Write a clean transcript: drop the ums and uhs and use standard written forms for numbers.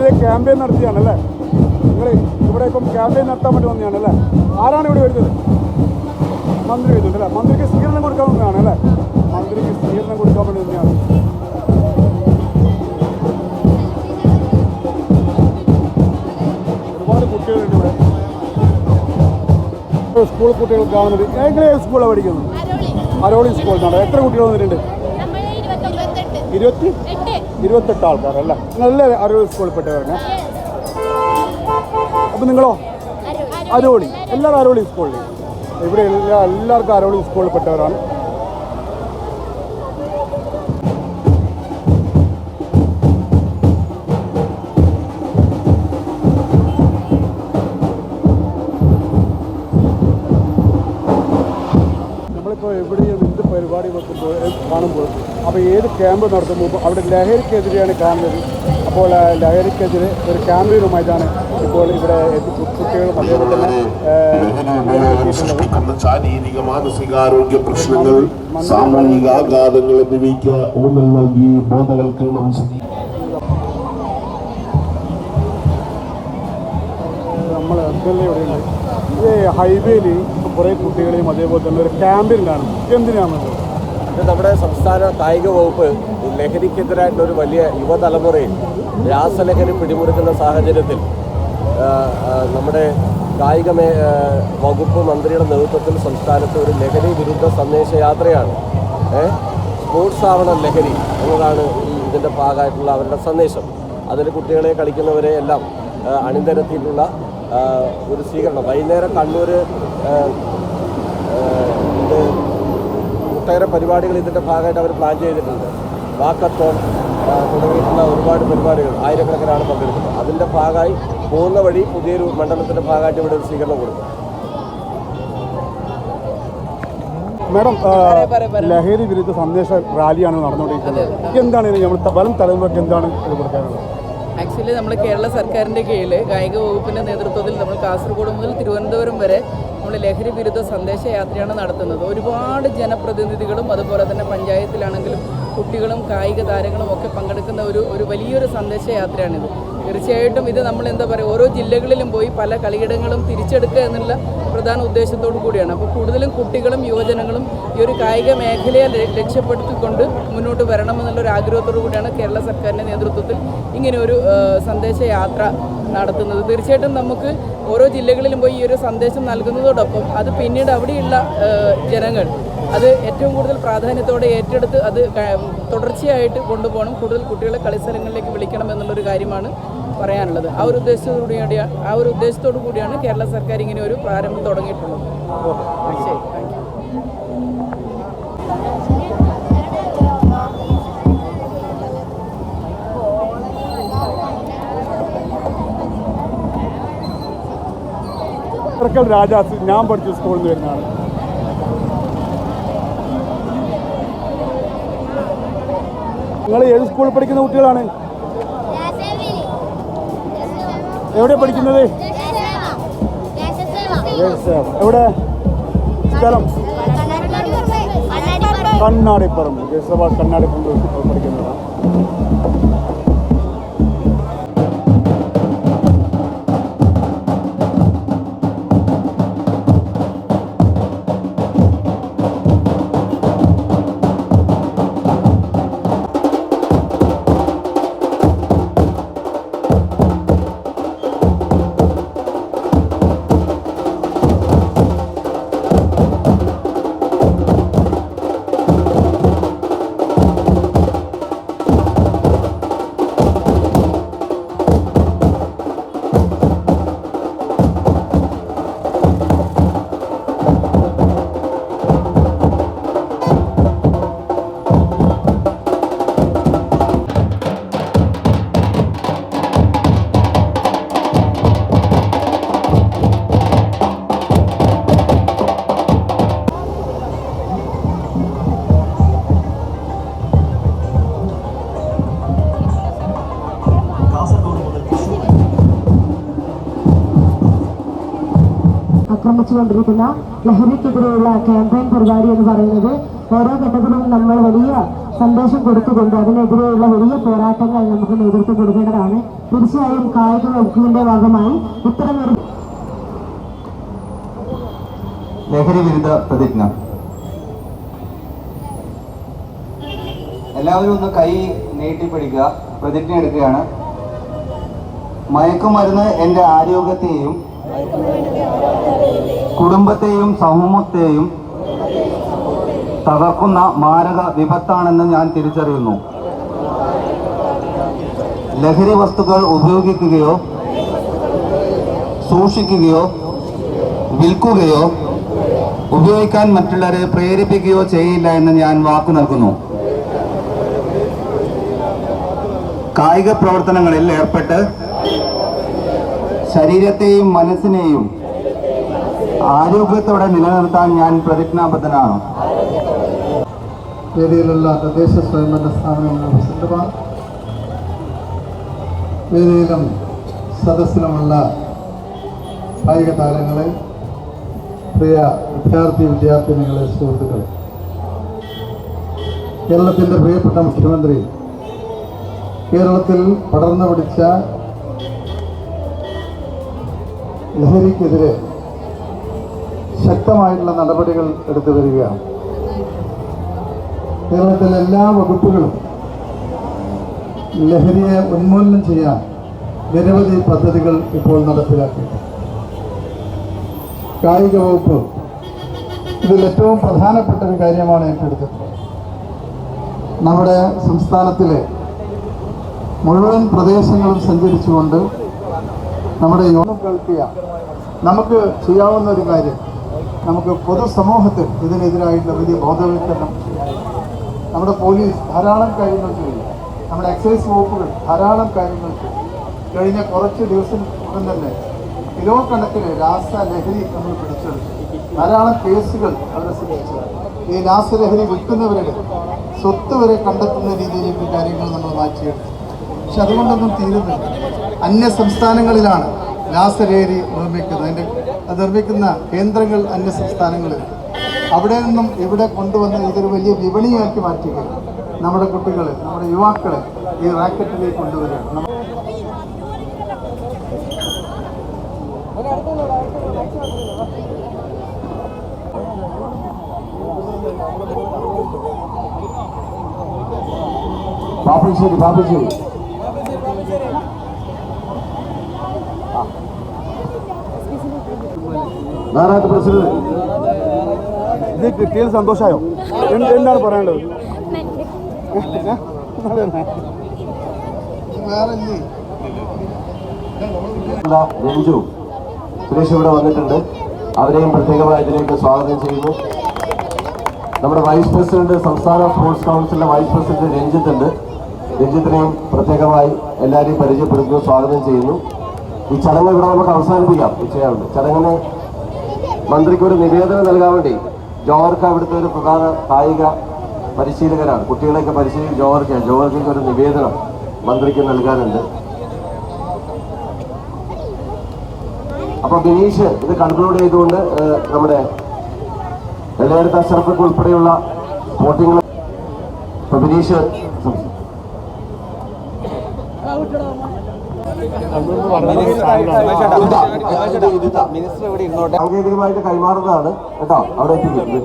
ഇതിനെതിരെ ക്യാമ്പയിൻ നടത്തിയാണല്ലേ? നിങ്ങൾ ഇവിടെ ഇപ്പം ക്യാമ്പയിൻ നടത്താൻ വേണ്ടി വന്നതാണല്ലേ? ആരാണ് ഇവിടെ വരുന്നത്? മന്ത്രി വരുന്നുണ്ടല്ലേ? മന്ത്രിക്ക് സ്വീകരണം കൊടുക്കാൻ വന്നതാണ് അല്ലേ? മന്ത്രിക്ക് സ്വീകരണം കൊടുക്കാൻ വേണ്ടി വന്നതാണ്. ഒരുപാട് കുട്ടികളുണ്ട് ഇവിടെ. സ്കൂൾ കുട്ടികൾ കാണുന്നത്. ഏത് സ്കൂളാണ് പഠിക്കുന്നത്? അരോളി സ്കൂളിൽ നിന്നാണ്. എത്ര കുട്ടികൾ വന്നിട്ടുണ്ട്? 28 ആൾക്കാരല്ലേ? നിങ്ങളല്ലേ അരോളി സ്കൂളിൽ പെട്ടവരാണ്? അപ്പം നിങ്ങളോ? അരോളി. എല്ലാവരും അരോളി സ്കൂളിൽ. ഇവിടെ എല്ലാവർക്കും അരോളി സ്കൂളിൽ പെട്ടവരാണ്. നമ്മളിപ്പോൾ എവിടെയും എന്ത് പരിപാടി വെക്കുമ്പോൾ കാണുമ്പോൾ അപ്പോൾ ഏത് ക്യാമ്പ് നടത്തുമ്പോൾ അവിടെ ലഹരിക്കെതിരെയാണ് കാണുന്നത്. അപ്പോൾ ലഹരിക്കെതിരെ ഒരു ക്യാമ്പയിനുമായിട്ടാണ് ഇപ്പോൾ ഇവിടെ കുട്ടികളും അതേപോലെ തന്നെ ശാരീരിക മാനസികാരോഗ്യ പ്രശ്നങ്ങൾ, സാമൂഹിക ആഘാതങ്ങൾ എന്നിവയ്ക്ക് ഊന്നൽ നൽകി ബോധവൽക്കരണം. നമ്മൾ ഇവിടെയുണ്ട്. ഈ ഹൈവേയിൽ കുറേ കുട്ടികളെയും അതേപോലെ തന്നെ ഒരു ക്യാമ്പയിൻ കാണും. എന്തിനാണത്? ഇത് നമ്മുടെ സംസ്ഥാന കായിക വകുപ്പ് ലഹരിക്കെതിരായിട്ടൊരു വലിയ യുവതലമുറയിൽ രാസലഹരി പിടിമുറുക്കുന്ന സാഹചര്യത്തിൽ നമ്മുടെ കായിക വകുപ്പ് മന്ത്രിയുടെ നേതൃത്വത്തിൽ സംസ്ഥാനത്ത് ഒരു ലഹരി വിരുദ്ധ സന്ദേശയാത്രയാണ്. സ്പോർട്സ് ആവണം ലഹരി എന്നതാണ് ഇതിൻ്റെ ഭാഗമായിട്ടുള്ള അവരുടെ സന്ദേശം. അതിൽ കുട്ടികളെ കളിക്കുന്നവരെ എല്ലാം അണിനിരത്തിയിട്ടുള്ള ഒരു സ്വീകരണം. വൈകുന്നേരം കണ്ണൂർ ഇത് ഒട്ടേറെ പരിപാടികൾ ഇതിൻ്റെ ഭാഗമായിട്ട് അവർ പ്ലാൻ ചെയ്തിട്ടുണ്ട്. വാക്കത്തോൺ തുടങ്ങിയിട്ടുള്ള ഒരുപാട് പരിപാടികൾ, ആയിരക്കണക്കിന് ആൾ പങ്കെടുക്കുന്നത്. അതിൻ്റെ ഭാഗമായി പോകുന്ന വഴി പുതിയൊരു മണ്ഡലത്തിൻ്റെ ഭാഗമായിട്ട് ഇവിടെ ഒരു സ്വീകരണം കൊടുക്കും. മാഡം, ലഹരി വിരുദ്ധ സന്ദേശ റാലിയാണ് നടന്നുകൊണ്ടിരിക്കുന്നത്. എന്താണ് നമ്മൾ വരും തലമുറയ്ക്ക് എന്താണ് ഇത് കൊടുക്കാനുള്ളത്? ആക്ച്വലി നമ്മൾ കേരള സർക്കാരിൻ്റെ കീഴിൽ കായിക വകുപ്പിൻ്റെ നേതൃത്വത്തിൽ നമ്മൾ കാസർഗോഡ് മുതൽ തിരുവനന്തപുരം വരെ നമ്മൾ ലഹരി വിരുദ്ധ സന്ദേശയാത്രയാണ് നടത്തുന്നത്. ഒരുപാട് ജനപ്രതിനിധികളും അതുപോലെ തന്നെ പഞ്ചായത്തിലാണെങ്കിലും കുട്ടികളും കായിക താരങ്ങളും ഒക്കെ പങ്കെടുക്കുന്ന ഒരു വലിയൊരു സന്ദേശയാത്രയാണിത്. തീർച്ചയായിട്ടും ഇത് നമ്മൾ എന്താ പറയുക, ഓരോ ജില്ലകളിലും പോയി പല കളിയിടങ്ങളും തിരിച്ചെടുക്കുക എന്നുള്ള പ്രധാന ഉദ്ദേശത്തോടു കൂടിയാണ്. അപ്പോൾ കൂടുതലും കുട്ടികളും യുവജനങ്ങളും ഈ ഒരു കായിക മേഖലയെ ലക്ഷ്യപ്പെടുത്തിക്കൊണ്ട് മുന്നോട്ട് വരണമെന്നുള്ളൊരു ആഗ്രഹത്തോടു കൂടിയാണ് കേരള സർക്കാരിൻ്റെ നേതൃത്വത്തിൽ ഇങ്ങനെ ഒരു സന്ദേശയാത്ര നടത്തുന്നത്. തീർച്ചയായിട്ടും നമുക്ക് ഓരോ ജില്ലകളിലും പോയി ഈ ഒരു സന്ദേശം നൽകുന്നതോടൊപ്പം അത് പിന്നീട് അവിടെയുള്ള ജനങ്ങൾ അത് ഏറ്റവും കൂടുതൽ പ്രാധാന്യത്തോടെ ഏറ്റെടുത്ത് അത് തുടർച്ചയായിട്ട് കൊണ്ടുപോകണം. കൂടുതൽ കുട്ടികളെ കളിസ്ഥലങ്ങളിലേക്ക് വിളിക്കണം എന്നുള്ളൊരു കാര്യമാണ് പറയാനുള്ളത്. ആ ഒരു ഉദ്ദേശത്തോടു കൂടിയാണ് കേരള സർക്കാർ ഇങ്ങനെ ഒരു പ്രാരംഭം തുടങ്ങിയിട്ടുള്ളത്. ശരി, താങ്ക് യു. രാജാസ്, ഞാൻ പഠിച്ച സ്കൂളിൽ നിന്ന് വരുന്നതാണ്. നിങ്ങൾ ഏത് സ്കൂളിൽ പഠിക്കുന്ന കുട്ടികളാണ്? എവിടെ പഠിക്കുന്നത്? എവിടെ സ്ഥലം? കണ്ണാടിപ്പറമ്പ്. ജയസഭ കണ്ണാടിപ്പറമ്പ് പഠിക്കുന്നതാണ്. ആക്രമിച്ചുകൊണ്ടിരിക്കുന്ന ലഹരിക്കെതിരെയുള്ള ക്യാമ്പയിൻ പരിപാടി എന്ന് പറയുന്നത് ഓരോ ഘട്ടത്തിലും നമ്മൾ വലിയ സന്ദേശം കൊടുത്തുകൊണ്ട് അതിനെതിരെയുള്ള വലിയ പോരാട്ടങ്ങൾ നമുക്ക് നേതൃത്വം കൊടുക്കേണ്ടതാണ്. തീർച്ചയായും കായിക വകുപ്പിന്റെ ഭാഗമായി ഇത്തരമൊരു ലഹരി വിരുദ്ധ പ്രതിജ്ഞ. എല്ലാവരും ഒന്ന് കൈ നീട്ടിപ്പിടിക്കുക. പ്രതിജ്ഞ എടുക്കുകയാണ്. മയക്കുമരുന്ന് എൻ്റെ ആരോഗ്യത്തെയും കുടുംബത്തെയും സമൂഹത്തെയും തകർക്കുന്ന മാരക വിപത്താണെന്ന് ഞാൻ തിരിച്ചറിയുന്നു. ലഹരി വസ്തുക്കൾ ഉപയോഗിക്കുകയോ സൂക്ഷിക്കുകയോ വിൽക്കുകയോ ഉപയോഗിക്കാൻ മറ്റുള്ളവരെ പ്രേരിപ്പിക്കുകയോ ചെയ്യില്ല എന്ന് ഞാൻ വാക്കു നൽകുന്നു. കായിക പ്രവർത്തനങ്ങളിൽ ഏർപ്പെട്ട് ശരീരത്തെയും മനസ്സിനെയും ആരോഗ്യത്തോടെ നിലനിർത്താൻ ഞാൻ പ്രതിജ്ഞാബദ്ധനാണ്. വേദിയിലുള്ള തദ്ദേശ സ്വയംഭരണ സ്ഥാപനങ്ങളുടെ പ്രസിഡന്റുമാർ, വേദിയിലും സദസ്സിലുമുള്ള കായിക താരങ്ങളെ, പ്രിയ വിദ്യാർത്ഥിനികളെ, സുഹൃത്തുക്കളെ, കേരളത്തിൻ്റെ പ്രിയപ്പെട്ട മുഖ്യമന്ത്രി കേരളത്തിൽ പടർന്നു പിടിച്ച ലഹരിക്കെതിരെ ശക്തമായിട്ടുള്ള നടപടികൾ എടുത്തു വരികയാണ്. കേരളത്തിലെ എല്ലാ വകുപ്പുകളും ലഹരിയെ ഉന്മൂലനം ചെയ്യാൻ നിരവധി പദ്ധതികൾ ഇപ്പോൾ നടപ്പിലാക്കി. കായിക വകുപ്പ് ഇതിൽ ഏറ്റവും പ്രധാനപ്പെട്ട ഒരു കാര്യമാണ് ഏറ്റെടുത്തത്. നമ്മുടെ സംസ്ഥാനത്തിലെ മുഴുവൻ പ്രദേശങ്ങളും സഞ്ചരിച്ചുകൊണ്ട് നമ്മുടെ യോണം കേൾക്കുക. നമുക്ക് ചെയ്യാവുന്ന ഒരു കാര്യം, നമുക്ക് പൊതുസമൂഹത്തിൽ ഇതിനെതിരായിട്ടുള്ള വലിയ ബോധവൽക്കരണം ചെയ്യാം. നമ്മുടെ പോലീസ് ധാരാളം കാര്യങ്ങൾ ചെയ്യും, നമ്മുടെ എക്സൈസ് വകുപ്പുകൾ ധാരാളം കാര്യങ്ങൾ ചെയ്യും. കഴിഞ്ഞ കുറച്ച് ദിവസം തന്നെ കിലോ കണക്കിന് രാസലഹരി നമ്മൾ പിടിച്ചെടുത്തു. ധാരാളം കേസുകൾ അവിടെ ശ്രദ്ധിച്ചു. ഈ രാസലഹരി വിൽക്കുന്നവരുടെ സ്വത്ത് വരെ കണ്ടെത്തുന്ന രീതിയിലേക്ക് കാര്യങ്ങൾ നമ്മൾ മാറ്റിയെടുത്തു. പക്ഷെ അതുകൊണ്ടൊന്നും തീരുന്നില്ല. അന്യ സംസ്ഥാനങ്ങളിലാണ് രാസലഹരി നിർമ്മിക്കുന്നത്. അത് നിർമ്മിക്കുന്ന കേന്ദ്രങ്ങൾ അന്യ സംസ്ഥാനങ്ങളിൽ. അവിടെ നിന്നും ഇവിടെ കൊണ്ടുവന്ന് ഇതൊരു വലിയ വിപണിയാക്കി മാറ്റുകയാണ്. നമ്മുടെ കുട്ടികളെ, നമ്മുടെ യുവാക്കളെ ഈ റാക്കറ്റിലേക്ക് കൊണ്ടുവരികയാണ്. പാപ്പിശ്ശേരി നാരായണ പ്രസിഡന്റ്, ഇത് കിട്ടിയതിൽ സന്തോഷമായോ? എന്താണ് പറയാനുള്ളത്? രഞ്ജു സുരേഷ് ഇവിടെ വന്നിട്ടുണ്ട്. അവരെയും പ്രത്യേകമായി ഇതിലേക്ക് സ്വാഗതം ചെയ്യുന്നു. നമ്മുടെ വൈസ് പ്രസിഡന്റ്, സംസ്ഥാന സ്പോർട്സ് കൗൺസിലിന്റെ വൈസ് പ്രസിഡന്റ് രഞ്ജിത്ത് ഉണ്ട്. രഞ്ജിത്തിനെയും പ്രത്യേകമായി എല്ലാവരെയും പരിചയപ്പെടുത്തുന്നു, സ്വാഗതം ചെയ്യുന്നു. ഈ ചടങ്ങ് ഇവിടെ നമുക്ക് അവസാനിപ്പിക്കാം. ഉച്ചയാവുണ്ട്. ചടങ്ങിന് മന്ത്രിക്ക് ഒരു നിവേദനം നൽകാൻ വേണ്ടി ജോഹർക്ക് അവിടുത്തെ ഒരു പ്രധാന കായിക പരിശീലകരാണ്. കുട്ടികളെയൊക്കെ പരിശീലിക്കും ജോഹർക്ക് ഒരു നിവേദനം മന്ത്രിക്ക് നൽകാനുണ്ട്. അപ്പോൾ ബിനീഷ് ഇത് കൺക്ലൂഡ് ചെയ്തുകൊണ്ട് നമ്മുടെ വെള്ളയെടുത്ത അഷറഫൊക്കെ ഉൾപ്പെടെയുള്ള വോട്ടിങ്ങൾ ബിനീഷ് സാങ്കേതികമായിട്ട് കൈമാറുന്നതാണ് കേട്ടോ. അവിടെ എത്തിക്കും.